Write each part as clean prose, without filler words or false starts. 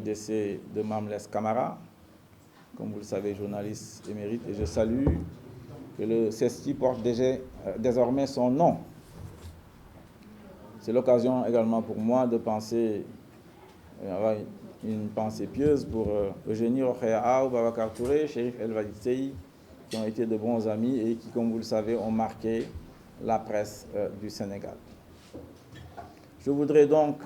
décès de Mamles Camara, comme vous le savez, journaliste émérite, et je salue que le CESTI porte désormais son nom. C'est l'occasion également pour moi de penser, avoir une pensée pieuse pour Eugénie Rokhaya ou Babacar Touré, Chérif El Vadisei, qui ont été de bons amis et qui, comme vous le savez, ont marqué la presse du Sénégal. Je voudrais donc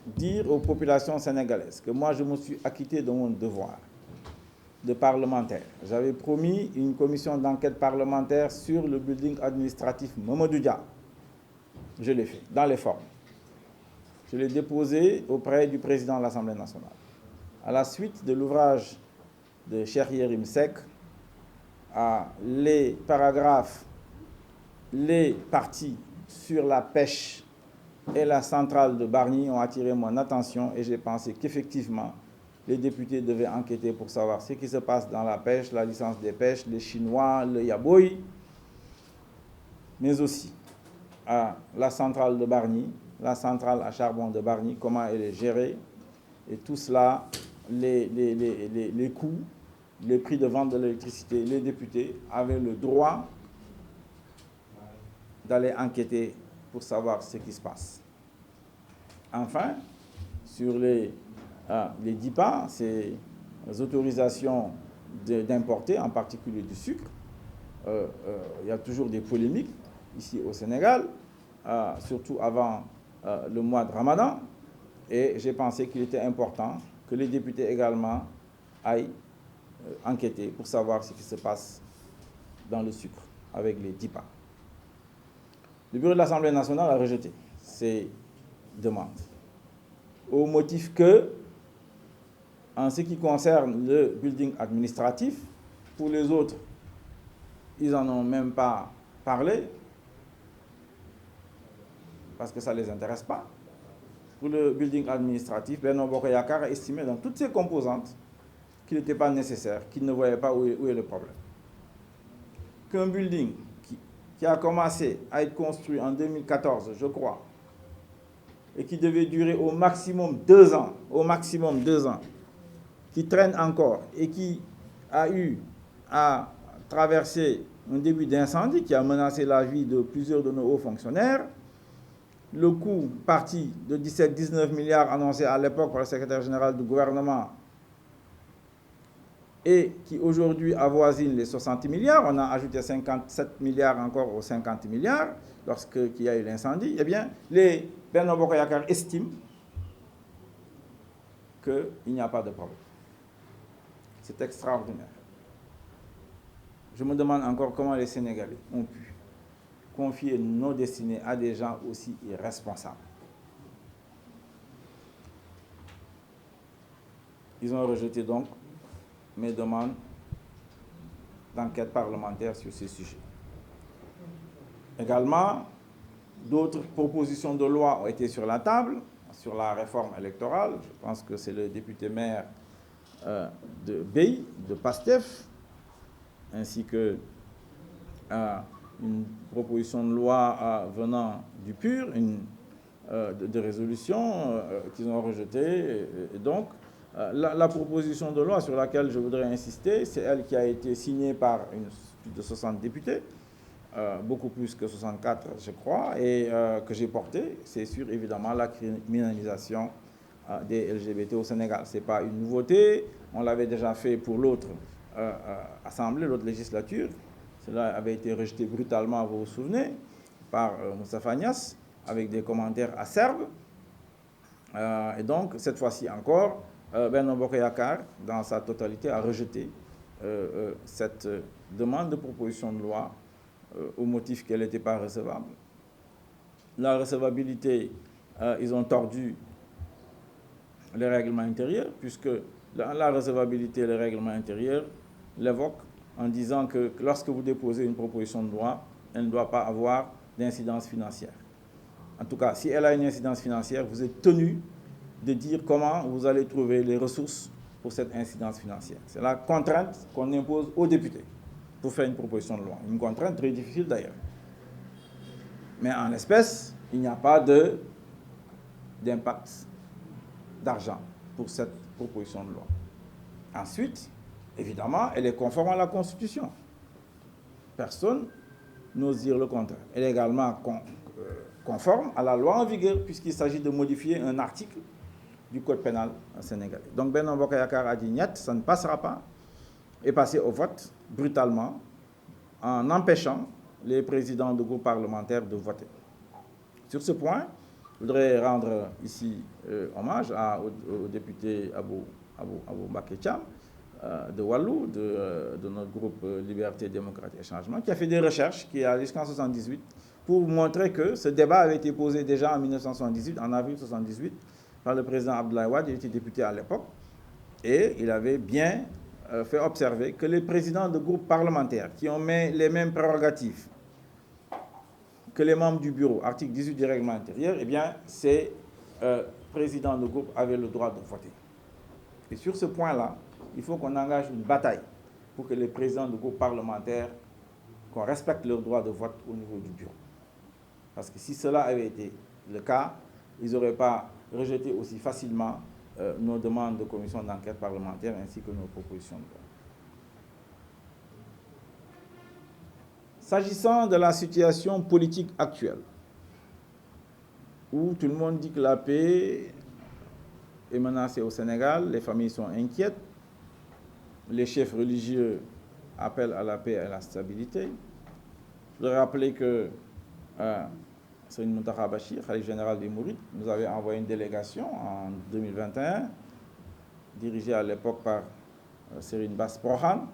dire aux populations sénégalaises que moi, je me suis acquitté de mon devoir de parlementaire. J'avais promis une commission d'enquête parlementaire sur le building administratif Mamadou Dia. Je l'ai fait, dans les formes. Je l'ai déposé auprès du président de l'Assemblée nationale. À la suite de l'ouvrage de Cheikh Yérim Seck, les paragraphes, les parties sur la pêche et la centrale de Bargny ont attiré mon attention et j'ai pensé qu'effectivement, les députés devaient enquêter pour savoir ce qui se passe dans la pêche, la licence des pêches, les Chinois, le Yaboy, mais aussi la centrale de Bargny, la centrale à charbon de Bargny, comment elle est gérée, et tout cela, les coûts, les prix de vente de l'électricité. Les députés avaient le droit d'aller enquêter pour savoir ce qui se passe. Enfin, sur les DIPA, ces autorisations d'importer, en particulier du sucre, il y a toujours des polémiques ici au Sénégal, surtout avant le mois de Ramadan, et j'ai pensé qu'il était important que les députés également aillent enquêter pour savoir ce qui se passe dans le sucre avec les DIPA. Le bureau de l'Assemblée nationale a rejeté ces demandes au motif que, en ce qui concerne le building administratif, pour les autres, ils n'en ont même pas parlé parce que ça ne les intéresse pas. Pour le building administratif, Benno Bokk Yakaar a estimé dans toutes ses composantes qu'il n'était pas nécessaire, qu'il ne voyait pas où est le problème. Qu'un building qui a commencé à être construit en 2014, je crois, et qui devait durer au maximum 2 ans, qui traîne encore et qui a eu à traverser un début d'incendie qui a menacé la vie de plusieurs de nos hauts fonctionnaires. Le coût parti de 17-19 milliards annoncé à l'époque par le secrétaire général du gouvernement et qui aujourd'hui avoisine les 60 milliards, on a ajouté 57 milliards encore aux 50 milliards lorsqu'il y a eu l'incendie, eh bien, les Benno Bokk Yakaar estiment qu'il n'y a pas de problème. C'est extraordinaire. Je me demande encore comment les Sénégalais ont pu confier nos destinées à des gens aussi irresponsables. Ils ont rejeté donc mes demandes d'enquête parlementaire sur ces sujets. Également, d'autres propositions de loi ont été sur la table, sur la réforme électorale. Je pense que c'est le député maire de Bey, de PASTEF, ainsi que une proposition de loi venant du PUR, de résolution qu'ils ont rejetée. Et donc, la proposition de loi sur laquelle je voudrais insister, c'est elle qui a été signée par plus de 60 députés, beaucoup plus que 64, je crois, et que j'ai portée. C'est sur, évidemment, la criminalisation des LGBT au Sénégal. Ce n'est pas une nouveauté. On l'avait déjà fait pour l'autre assemblée, l'autre législature. Cela avait été rejeté brutalement, vous vous souvenez, par Moustapha Niasse, avec des commentaires acerbes. Et donc, cette fois-ci encore, Benno Bokk Yakaar, dans sa totalité, a rejeté cette demande de proposition de loi au motif qu'elle n'était pas recevable. La recevabilité, ils ont tordu les règlements intérieurs, puisque la recevabilité, le règlement intérieur l'évoque en disant que lorsque vous déposez une proposition de loi, elle ne doit pas avoir d'incidence financière. En tout cas, si elle a une incidence financière, vous êtes tenu de dire comment vous allez trouver les ressources pour cette incidence financière. C'est la contrainte qu'on impose aux députés pour faire une proposition de loi. Une contrainte très difficile d'ailleurs. Mais en l'espèce, il n'y a pas d'impact d'argent pour cette proposition de loi. Ensuite, évidemment, elle est conforme à la Constitution. Personne n'ose dire le contraire. Elle est également conforme à la loi en vigueur, puisqu'il s'agit de modifier un article du Code pénal sénégalais. Donc Benno Bokk Yakaar a dit niet, ça ne passera pas, et passer au vote brutalement en empêchant les présidents de groupes parlementaires de voter. Sur ce point, je voudrais rendre ici hommage au député Abou Mbacké Thiam de Wallou, de notre groupe Liberté, Démocratie et Changement, qui a fait des recherches, qui est allé jusqu'en 1978, pour montrer que ce débat avait été posé déjà en 1978, en avril 1978, par le président Abdoulaye Wade. Il était député à l'époque, et il avait bien fait observer que les présidents de groupes parlementaires qui ont les mêmes prérogatives que les membres du bureau, article 18 du règlement intérieur, eh bien, ces présidents de groupe avaient le droit de voter. Et sur ce point-là, il faut qu'on engage une bataille pour que les présidents de groupes parlementaires, qu'on respecte leur droit de vote au niveau du bureau. Parce que si cela avait été le cas, ils n'auraient pas rejeté aussi facilement nos demandes de commission d'enquête parlementaire ainsi que nos propositions de loi. S'agissant de la situation politique actuelle, où tout le monde dit que la paix est menacée au Sénégal, les familles sont inquiètes, les chefs religieux appellent à la paix et à la stabilité. Je voudrais rappeler que Serigne Mountakha Bachir, khalife général des Mourides, nous avait envoyé une délégation en 2021, dirigée à l'époque par Serigne Bass Prohan,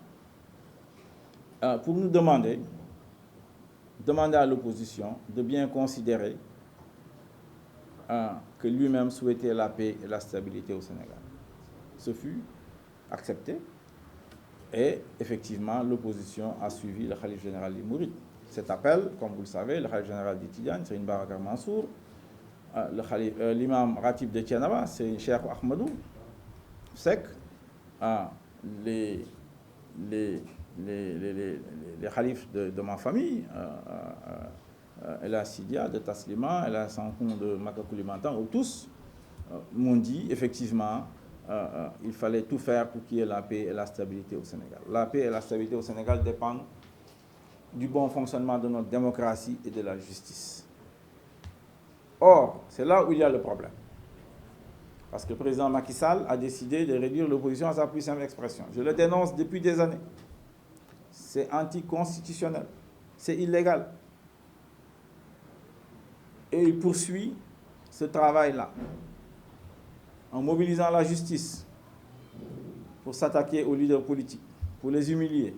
pour nous demander à l'opposition de bien considérer que lui-même souhaitait la paix et la stabilité au Sénégal. Ce fut accepté et effectivement l'opposition a suivi le khalife général des Mourides. Cet appel, comme vous le savez, le khalife général des Tidjanes, c'est Babacar Mansour, l'imam Ratib de Thiénaba, c'est Cheikh Ahmadou Seck, les khalifes de ma famille, Ella Sidia de Taslima, Ella Sankoun de Makakoulimantan, tous m'ont dit effectivement il fallait tout faire pour qu'il y ait la paix et la stabilité au Sénégal. La paix et la stabilité au Sénégal dépendent du bon fonctionnement de notre démocratie et de la justice. Or, c'est là où il y a le problème. Parce que le président Macky Sall a décidé de réduire l'opposition à sa plus simple expression. Je le dénonce depuis des années. C'est anticonstitutionnel. C'est illégal. Et il poursuit ce travail-là en mobilisant la justice pour s'attaquer aux leaders politiques, pour les humilier.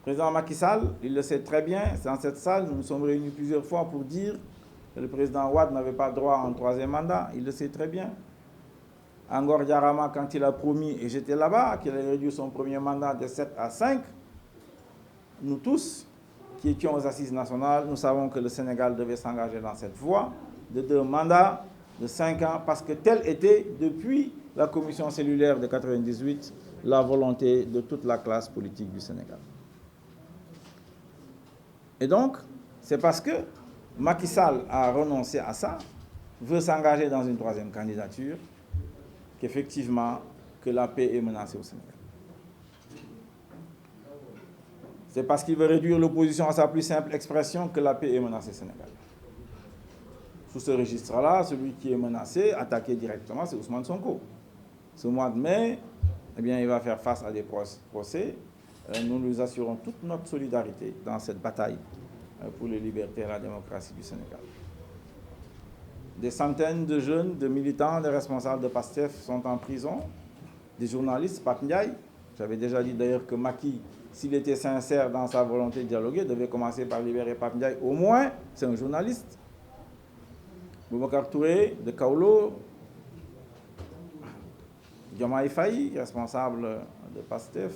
Le président Macky Sall, il le sait très bien, c'est dans cette salle, nous nous sommes réunis plusieurs fois pour dire que le président Wade n'avait pas droit à un troisième mandat, il le sait très bien. Angor Diarama, quand il a promis, et j'étais là-bas, qu'il allait réduire son premier mandat de 7 à 5, nous tous, qui étions aux assises nationales, nous savons que le Sénégal devait s'engager dans cette voie de 2 mandats de 5 ans, parce que telle était, depuis la commission cellulaire de 1998, la volonté de toute la classe politique du Sénégal. Et donc, c'est parce que Macky Sall a renoncé à ça, veut s'engager dans une troisième candidature, qu'effectivement, que la paix est menacée au Sénégal. C'est parce qu'il veut réduire l'opposition à sa plus simple expression que la paix est menacée au Sénégal. Sous ce registre-là, celui qui est menacé, attaqué directement, c'est Ousmane Sonko. Ce mois de mai, eh bien, il va faire face à des procès. Nous lui assurons toute notre solidarité dans cette bataille pour les libertés et la démocratie du Sénégal. Des centaines de jeunes, de militants, de responsables de PASTEF sont en prison. Des journalistes, Pape Ndiaye, j'avais déjà dit d'ailleurs que Macky, s'il était sincère dans sa volonté de dialoguer, devait commencer par libérer Pape Ndiaye. Au moins, c'est un journaliste. Boubacar Touré de Kaolo, Diomaye Faye, responsable de PASTEF,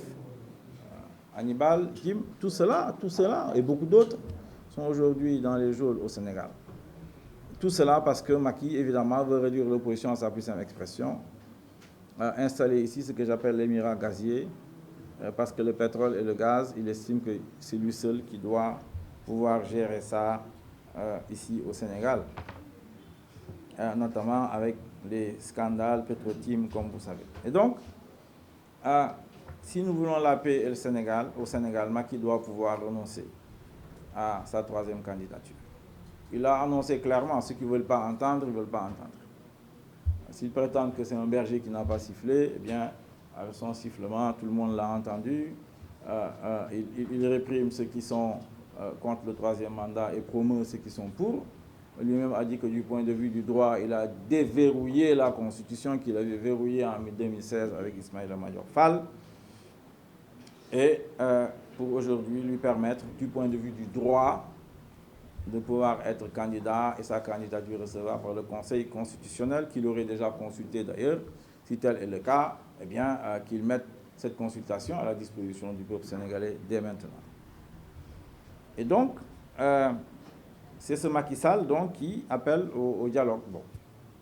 Hannibal, Kim, tout cela et beaucoup d'autres sont aujourd'hui dans les geôles au Sénégal. Tout cela parce que Macky, évidemment, veut réduire l'opposition à sa plus simple expression, installer ici ce que j'appelle l'émirat gazier, parce que le pétrole et le gaz, il estime que c'est lui seul qui doit pouvoir gérer ça ici au Sénégal. notamment avec les scandales Petro-Tim, comme vous savez. Et donc, si nous voulons la paix au Sénégal, Macky doit pouvoir renoncer à sa troisième candidature. Il a annoncé clairement, ceux qui ne veulent pas entendre, ils ne veulent pas entendre. S'ils prétendent que c'est un berger qui n'a pas sifflé, eh bien, avec son sifflement, tout le monde l'a entendu. Il réprime ceux qui sont contre le troisième mandat et promeut ceux qui sont pour. Lui-même a dit que du point de vue du droit, il a déverrouillé la Constitution qu'il avait verrouillée en 2016 avec Ismaïla Madior Fall. Et pour aujourd'hui lui permettre, du point de vue du droit, de pouvoir être candidat et sa candidature recevable par le Conseil constitutionnel, qu'il aurait déjà consulté d'ailleurs, si tel est le cas, eh bien, qu'il mette cette consultation à la disposition du peuple sénégalais dès maintenant. Et donc, c'est ce Macky Sall donc, qui appelle au dialogue. Bon,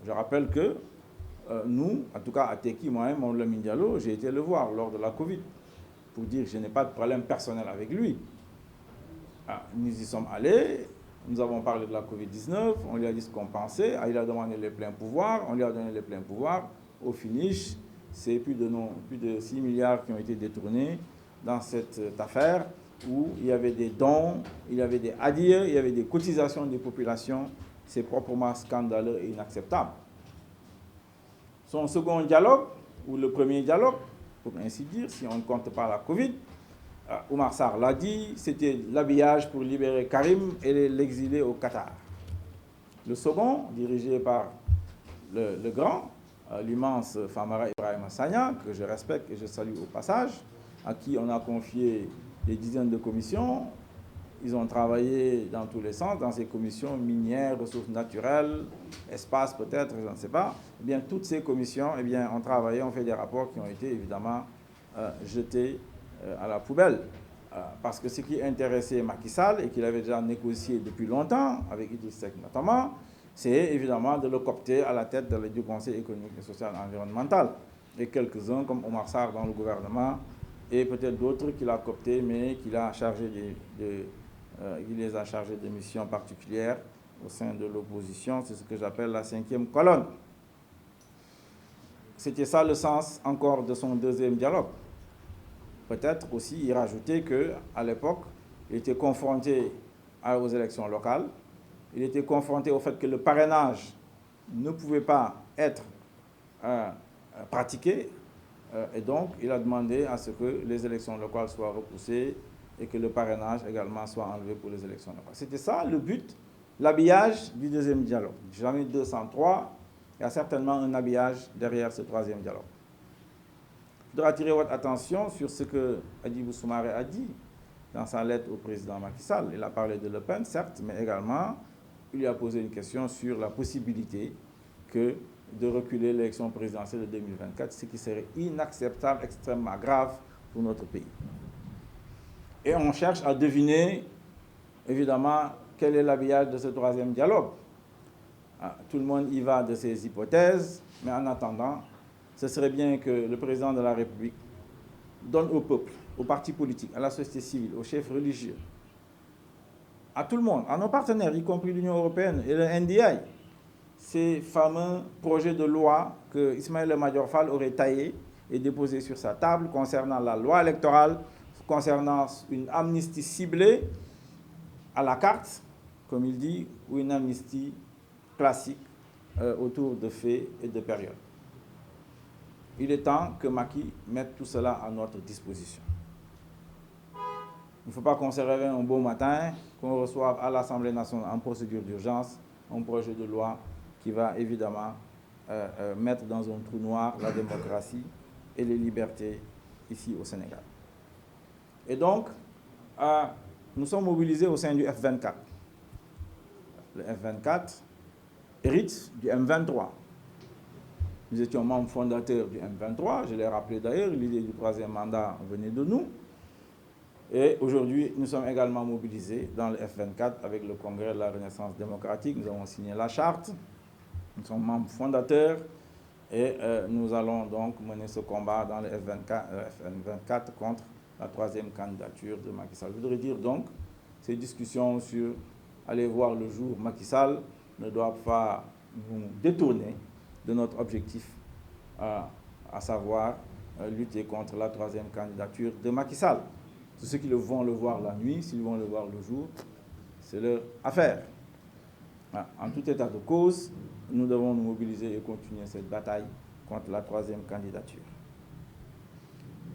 je rappelle que nous, en tout cas à Teki, moi-même, Mamadou Lamine Diallo, j'ai été le voir lors de la Covid pour dire que je n'ai pas de problème personnel avec lui. Nous y sommes allés, nous avons parlé de la Covid-19, on lui a dit ce qu'on pensait, il a demandé les pleins pouvoirs, on lui a donné les pleins pouvoirs. Au finish, c'est plus de 6 milliards qui ont été détournés dans cette affaire où il y avait des dons, il y avait des adieux, il y avait des cotisations des populations. C'est proprement scandaleux et inacceptable. Son second dialogue, ou le premier dialogue, pour ainsi dire, si on ne compte pas la Covid, Oumar Sarr l'a dit, c'était l'habillage pour libérer Karim et l'exiler au Qatar. Le second, dirigé par le grand, l'immense Famara Ibrahima Sagna, que je respecte et je salue au passage, à qui on a confié des dizaines de commissions. Ils ont travaillé dans tous les sens, dans ces commissions minières, ressources naturelles, espace peut-être, je ne sais pas. Eh bien, toutes ces commissions ont travaillé, ont fait des rapports qui ont été évidemment jetés à la poubelle. Parce que ce qui intéressait Macky Sall, et qu'il avait déjà négocié depuis longtemps, avec Idriss Seck notamment, c'est évidemment de le coopter à la tête du Conseil économique et social et environnemental. Et quelques-uns, comme Oumar Sarr dans le gouvernement, et peut-être d'autres qu'il a cooptés, mais qu'il a chargé il les a chargés de missions particulières au sein de l'opposition. C'est ce que j'appelle la 5e colonne. C'était ça le sens encore de son deuxième dialogue. Peut-être aussi y rajouter qu'à l'époque, il était confronté aux élections locales. Il était confronté au fait que le parrainage ne pouvait pas être pratiqué. Et donc, il a demandé à ce que les élections locales soient repoussées et que le parrainage également soit enlevé pour les élections locales. C'était ça le but, l'habillage du deuxième dialogue. Jamais 203, il y a certainement un habillage derrière ce troisième dialogue. Je voudrais attirer votre attention sur ce que Hadjibou Soumaré a dit dans sa lettre au président Macky Sall. Il a parlé de Le Pen, certes, mais également, il lui a posé une question sur la possibilité de reculer l'élection présidentielle de 2024, ce qui serait inacceptable, extrêmement grave pour notre pays. Et on cherche à deviner, évidemment, quel est l'habillage de ce troisième dialogue. Tout le monde y va de ses hypothèses, mais en attendant, ce serait bien que le président de la République donne au peuple, aux partis politiques, à la société civile, aux chefs religieux, à tout le monde, à nos partenaires, y compris l'Union européenne et le NDI, ces fameux projets de loi que Ismaïla Madior Fall aurait taillés et déposés sur sa table concernant la loi électorale, concernant une amnistie ciblée à la carte, comme il dit, ou une amnistie classique autour de faits et de périodes. Il est temps que Macky mette tout cela à notre disposition. Il ne faut pas qu'on se réveille un beau matin, qu'on reçoive à l'Assemblée nationale en procédure d'urgence un projet de loi qui va évidemment mettre dans un trou noir la démocratie et les libertés ici au Sénégal. Et donc, nous sommes mobilisés au sein du F24. Le F24 hérite du M23. Nous étions membres fondateurs du M23, je l'ai rappelé d'ailleurs, l'idée du troisième mandat venait de nous. Et aujourd'hui, nous sommes également mobilisés dans le F24 avec le Congrès de la Renaissance démocratique. Nous avons signé la charte, nous sommes membres fondateurs et nous allons donc mener ce combat dans le F24 contre la troisième candidature de Macky Sall. Je voudrais dire donc, ces discussions sur aller voir le jour Macky Sall ne doivent pas nous détourner de notre objectif, à savoir lutter contre la troisième candidature de Macky Sall. Tous ceux qui vont le voir la nuit, s'ils vont le voir le jour, c'est leur affaire. En tout état de cause, nous devons nous mobiliser et continuer cette bataille contre la troisième candidature.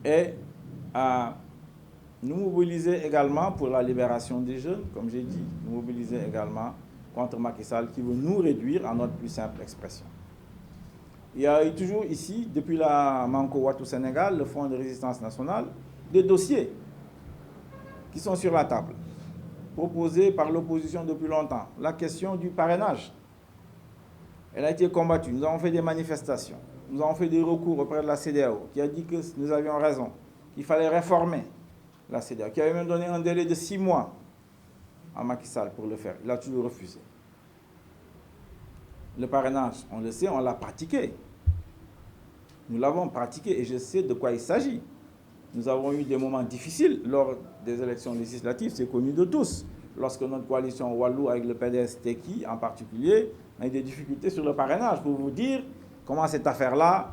Et nous mobiliser également pour la libération des jeunes, comme j'ai dit, nous mobiliser également contre Macky Sall qui veut nous réduire à notre plus simple expression. Il y a eu toujours ici, depuis la Manko Wattu Sénégal, le Front de résistance nationale, des dossiers qui sont sur la table, proposés par l'opposition depuis longtemps. La question du parrainage, elle a été combattue. Nous avons fait des manifestations, nous avons fait des recours auprès de la CEDEAO, qui a dit que nous avions raison, qu'il fallait réformer la CEDEAO, qui avait même donné un délai de 6 mois à Macky Sall pour le faire. Il a toujours refusé. Le parrainage, on le sait, on l'a pratiqué. Nous l'avons pratiqué et je sais de quoi il s'agit. Nous avons eu des moments difficiles lors des élections législatives, c'est connu de tous. Lorsque notre coalition Wallou avec le PDS-Teki en particulier a eu des difficultés sur le parrainage, pour vous dire comment cette affaire-là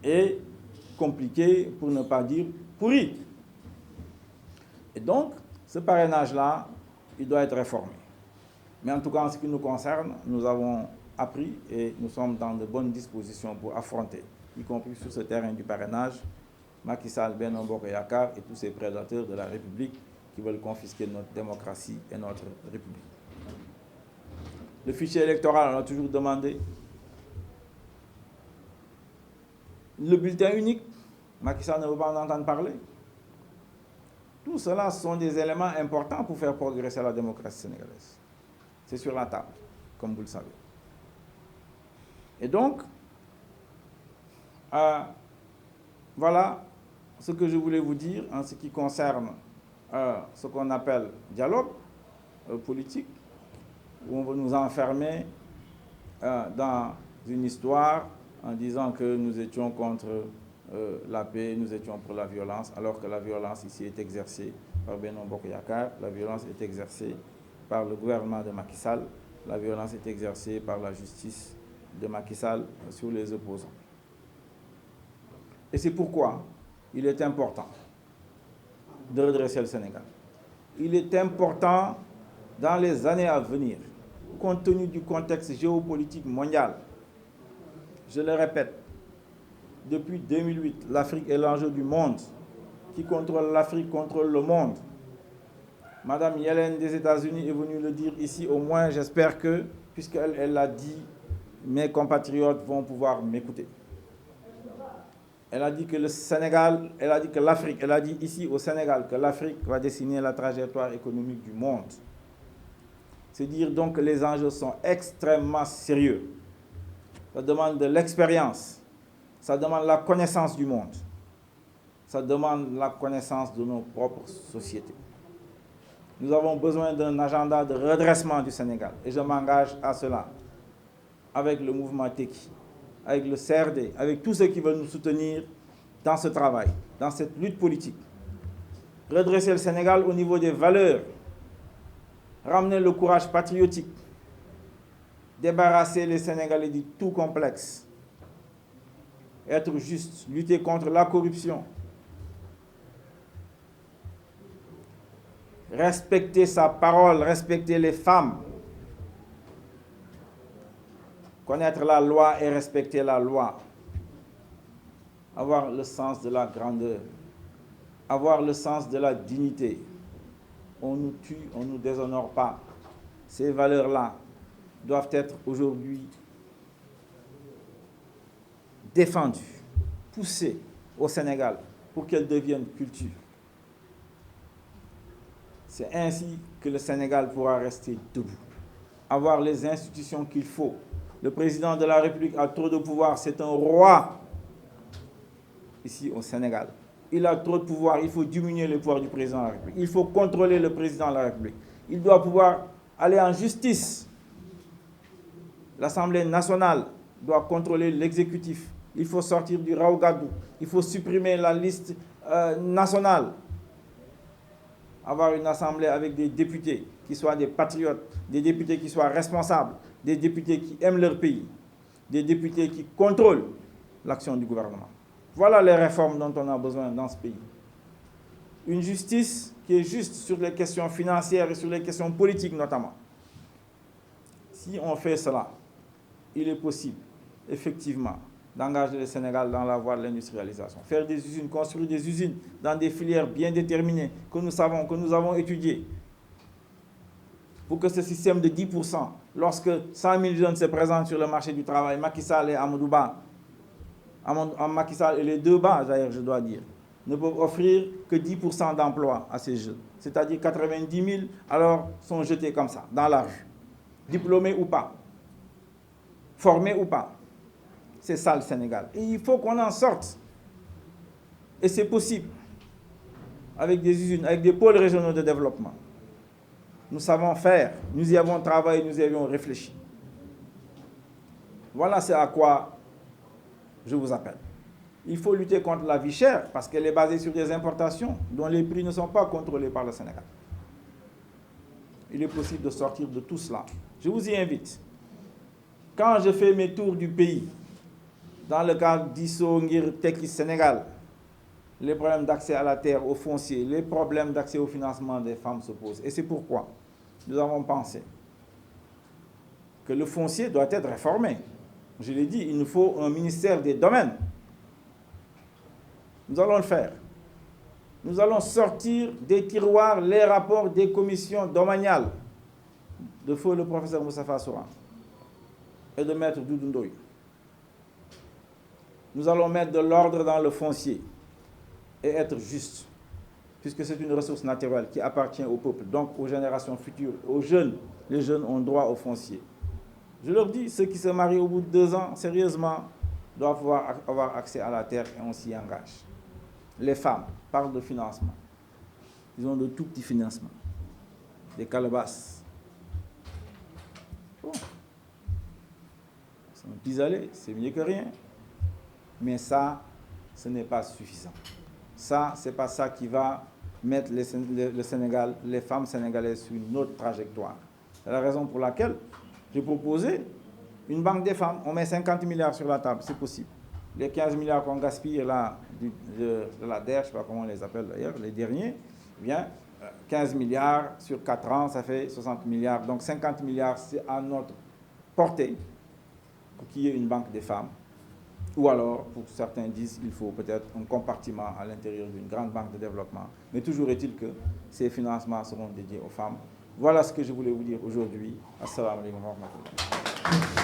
est compliquée, pour ne pas dire pourrie. Et donc, ce parrainage-là, il doit être réformé. Mais en tout cas, en ce qui nous concerne, nous avons appris et nous sommes dans de bonnes dispositions pour affronter, y compris sur ce terrain du parrainage, Macky Sall, Benno Bokk Yakaar et tous ces prédateurs de la République qui veulent confisquer notre démocratie et notre République. Le fichier électoral, on a toujours demandé. Le bulletin unique, Macky Sall ne veut pas en entendre parler. Tout cela sont des éléments importants pour faire progresser la démocratie sénégalaise. C'est sur la table, comme vous le savez. Et donc, voilà ce que je voulais vous dire en ce qui concerne ce qu'on appelle dialogue politique, où on veut nous enfermer dans une histoire en disant que nous étions contre la paix, nous étions pour la violence, alors que la violence ici est exercée par Benno Bokk Yakaar, la violence est exercée par le gouvernement de Macky Sall, la violence est exercée par la justice de Macky Sall sur les opposants. Et c'est pourquoi il est important de redresser le Sénégal. Il est important dans les années à venir, compte tenu du contexte géopolitique mondial. Je le répète, depuis 2008, l'Afrique est l'enjeu du monde. Qui contrôle l'Afrique contrôle le monde. Madame Yellen des États-Unis est venue le dire ici, au moins j'espère que, puisqu'elle l'a dit, mes compatriotes vont pouvoir m'écouter. Elle a dit que le Sénégal, elle a dit que l'Afrique, elle a dit ici au Sénégal que l'Afrique va dessiner la trajectoire économique du monde. C'est dire donc que les enjeux sont extrêmement sérieux. Ça demande de l'expérience, ça demande la connaissance du monde, ça demande la connaissance de nos propres sociétés. Nous avons besoin d'un agenda de redressement du Sénégal et je m'engage à cela avec le mouvement Teki, avec le CRD, avec tous ceux qui veulent nous soutenir dans ce travail, dans cette lutte politique. Redresser le Sénégal au niveau des valeurs, ramener le courage patriotique, débarrasser les Sénégalais du tout complexe, être juste, lutter contre la corruption, respecter sa parole, respecter les femmes, connaître la loi et respecter la loi, avoir le sens de la grandeur, avoir le sens de la dignité. On nous tue, on ne nous déshonore pas. Ces valeurs-là doivent être aujourd'hui défendues, poussées au Sénégal pour qu'elles deviennent culture. C'est ainsi que le Sénégal pourra rester debout, avoir les institutions qu'il faut. Le président de la République a trop de pouvoir, c'est un roi ici au Sénégal. Il a trop de pouvoir, il faut diminuer le pouvoir du président de la République. Il faut contrôler le président de la République. Il doit pouvoir aller en justice. L'Assemblée nationale doit contrôler l'exécutif. Il faut sortir du Raougadou. Il faut supprimer la liste nationale. Avoir une assemblée avec des députés qui soient des patriotes, des députés qui soient responsables, des députés qui aiment leur pays, des députés qui contrôlent l'action du gouvernement. Voilà les réformes dont on a besoin dans ce pays. Une justice qui est juste sur les questions financières et sur les questions politiques notamment. Si on fait cela, il est possible, effectivement, d'engager le Sénégal dans la voie de l'industrialisation. Faire des usines, construire des usines dans des filières bien déterminées que nous savons, que nous avons étudiées. Pour que ce système de 10%, lorsque 100 000 jeunes se présentent sur le marché du travail, Macky Sall et Amadou Ba, Macky Sall et les deux Ba, d'ailleurs, je dois dire, ne peuvent offrir que 10% d'emplois à ces jeunes. C'est-à-dire 90 000, alors, sont jetés comme ça, dans la rue. Diplômés ou pas, formés ou pas. C'est ça le Sénégal. Et il faut qu'on en sorte. Et c'est possible. Avec des usines, avec des pôles régionaux de développement. Nous savons faire. Nous y avons travaillé, nous y avions réfléchi. Voilà ce à quoi je vous appelle. Il faut lutter contre la vie chère parce qu'elle est basée sur des importations dont les prix ne sont pas contrôlés par le Sénégal. Il est possible de sortir de tout cela. Je vous y invite. Quand je fais mes tours du pays, dans le cadre d'ISO, Ngir, Tekki, Sénégal, les problèmes d'accès à la terre, au foncier, les problèmes d'accès au financement des femmes se posent. Et c'est pourquoi nous avons pensé que le foncier doit être réformé. Je l'ai dit, il nous faut un ministère des domaines. Nous allons le faire. Nous allons sortir des tiroirs les rapports des commissions domaniales de feu le professeur Moustapha Souran et de maître Doudou Ndoye. Nous allons mettre de l'ordre dans le foncier et être juste, puisque c'est une ressource naturelle qui appartient au peuple, donc aux générations futures, aux jeunes. Les jeunes ont droit au foncier. Je leur dis, ceux qui se marient au bout de 2 ans, sérieusement, doivent pouvoir avoir accès à la terre et on s'y engage. Les femmes parlent de financement. Ils ont de tout petits financements. Des calebasses. Bon. C'est un pis-aller, c'est mieux que rien. Mais ça, ce n'est pas suffisant. Ça, ce n'est pas ça qui va mettre le Sénégal, les femmes sénégalaises sur une autre trajectoire. C'est la raison pour laquelle j'ai proposé une banque des femmes. On met 50 milliards sur la table, c'est possible. Les 15 milliards qu'on gaspille là, de la DER, je ne sais pas comment on les appelle d'ailleurs, les derniers, eh bien, 15 milliards sur 4 ans, ça fait 60 milliards. Donc 50 milliards, c'est à notre portée pour qu'il y ait une banque des femmes. Ou alors, pour certains disent, il faut peut-être un compartiment à l'intérieur d'une grande banque de développement. Mais toujours est-il que ces financements seront dédiés aux femmes. Voilà ce que je voulais vous dire aujourd'hui. Assalamu alaikum wa rahmatullah.